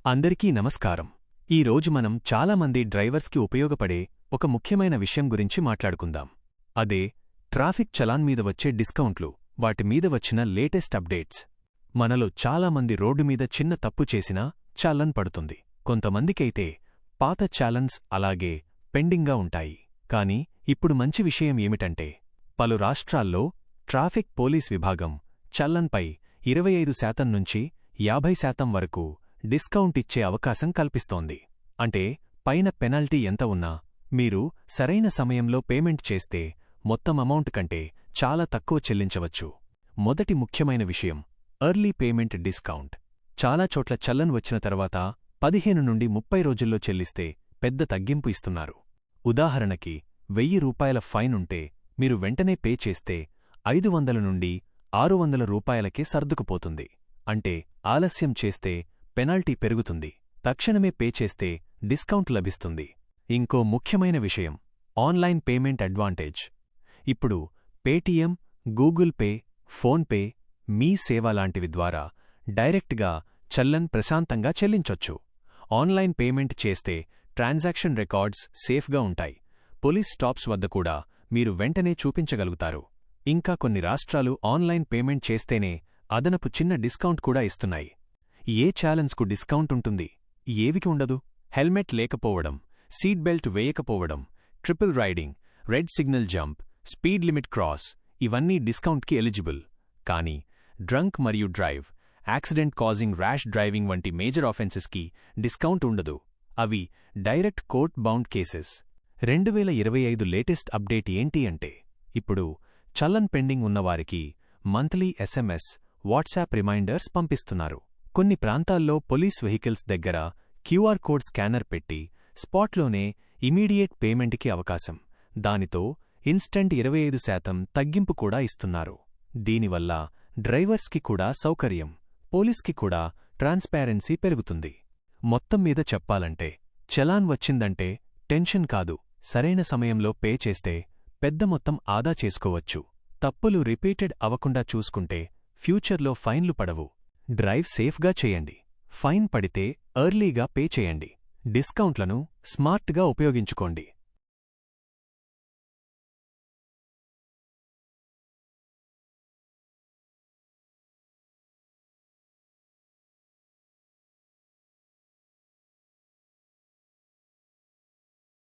అందరికీ నమస్కారం. ఈరోజు మనం చాలామంది డ్రైవర్స్కి ఉపయోగపడే ఒక ముఖ్యమైన విషయం గురించి మాట్లాడుకుందాం. అదే ట్రాఫిక్ చలాన్ మీద వచ్చే డిస్కౌంట్లు, వాటి మీద వచ్చిన లేటెస్ట్ అప్డేట్స్. మనలో చాలామంది రోడ్డు మీద చిన్న తప్పు చేసినా చాలన్ పడుతుంది. కొంతమందికైతే పాత చాలన్స్ అలాగే పెండింగ్గా ఉంటాయి. కాని ఇప్పుడు మంచి విషయం ఏమిటంటే, పలు రాష్ట్రాల్లో ట్రాఫిక్ పోలీస్ విభాగం చల్లన్పై 25% నుంచి 50% వరకు డిస్కౌంట్ ఇచ్చే అవకాశం కల్పిస్తోంది. అంటే పైన పెనాల్టీ ఎంత ఉన్నా మీరు సరైన సమయంలో పేమెంట్ చేస్తే మొత్తం అమౌంట్ కంటే చాలా తక్కువ చెల్లించవచ్చు. మొదటి ముఖ్యమైన విషయం ఎర్లీ పేమెంట్ డిస్కౌంట్. చాలా చోట్ల చల్లన్ వచ్చిన తర్వాత 15 నుండి 30 రోజుల్లో చెల్లిస్తే పెద్ద తగ్గింపు ఇస్తున్నారు. ఉదాహరణకి 1000 రూపాయల ఫైన్ ఉంటే మీరు వెంటనే పే చేస్తే 500 నుండి 600 రూపాయలకే సర్దుకుపోతుంది. అంటే ఆలస్యం చేస్తే పెనాల్టీ పెరుగుతుంది, తక్షణమే పే చేస్తే డిస్కౌంట్ లభిస్తుంది. ఇంకో ముఖ్యమైన విషయం ఆన్లైన్ పేమెంట్ అడ్వాంటేజ్. ఇప్పుడు పేటీఎం, గూగుల్ పే, ఫోన్పే, మీ సేవ లాంటివి ద్వారా డైరెక్ట్గా చల్లన్ ప్రశాంతంగా చెల్లించొచ్చు. ఆన్లైన్ పేమెంట్ చేస్తే ట్రాన్సాక్షన్ రికార్డ్స్ సేఫ్గా ఉంటాయి. పోలీస్ స్టాప్స్ వద్ద కూడా మీరు వెంటనే చూపించగలుగుతారు. ఇంకా కొన్ని రాష్ట్రాలు ఆన్లైన్ పేమెంట్ చేస్తేనే అదనపు చిన్న డిస్కౌంట్ కూడా ఇస్తున్నాయి. ఏ ఛాలెంజ్కు డిస్కౌంట్ ఉంటుంది, ఏవికి ఉండదు? హెల్మెట్ లేకపోవడం, సీట్ బెల్ట్ వేయకపోవడం, triple riding, red signal jump, speed limit cross, ఇవన్నీ డిస్కౌంట్కి ఎలిజిబుల్. కానీ డ్రంక్ మరియు drive, accident causing rash driving వంటి మేజర్ ఆఫెన్సెస్కి డిస్కౌంట్ ఉండదు. అవి direct court bound cases. 2025 latest update ఏంటి అంటే, ఇప్పుడు చల్లన్ పెండింగ్ ఉన్నవారికి మంత్లీ SMS, వాట్సాప్ రిమైండర్స్ పంపిస్తున్నారు. కొన్ని ప్రాంతాల్లో పోలీస్ వెహికల్స్ దగ్గర QR కోడ్ స్కానర్ పెట్టి స్పాట్లోనే ఇమీడియేట్ పేమెంట్కి అవకాశం. దానితో ఇన్స్టంట్ 25% తగ్గింపు కూడా ఇస్తున్నారు. దీనివల్ల డ్రైవర్స్కి కూడా సౌకర్యం, పోలీస్కి కూడా ట్రాన్స్పారెన్సీ పెరుగుతుంది. మొత్తం మీద చెప్పాలంటే చలాన్ వచ్చిందంటే టెన్షన్ కాదు, సరైన సమయంలో పే చేస్తే పెద్ద మొత్తం ఆదా చేసుకోవచ్చు. తప్పులు రిపీటెడ్ అవకుండా చూసుకుంటే ఫ్యూచర్లో ఫైన్లు పడవు. డ్రైవ్ సేఫ్గా చేయండి. ఫైన్ పడితే ఎర్లీగా పే చేయండి. డిస్కౌంట్లను స్మార్ట్గా ఉపయోగించుకోండి.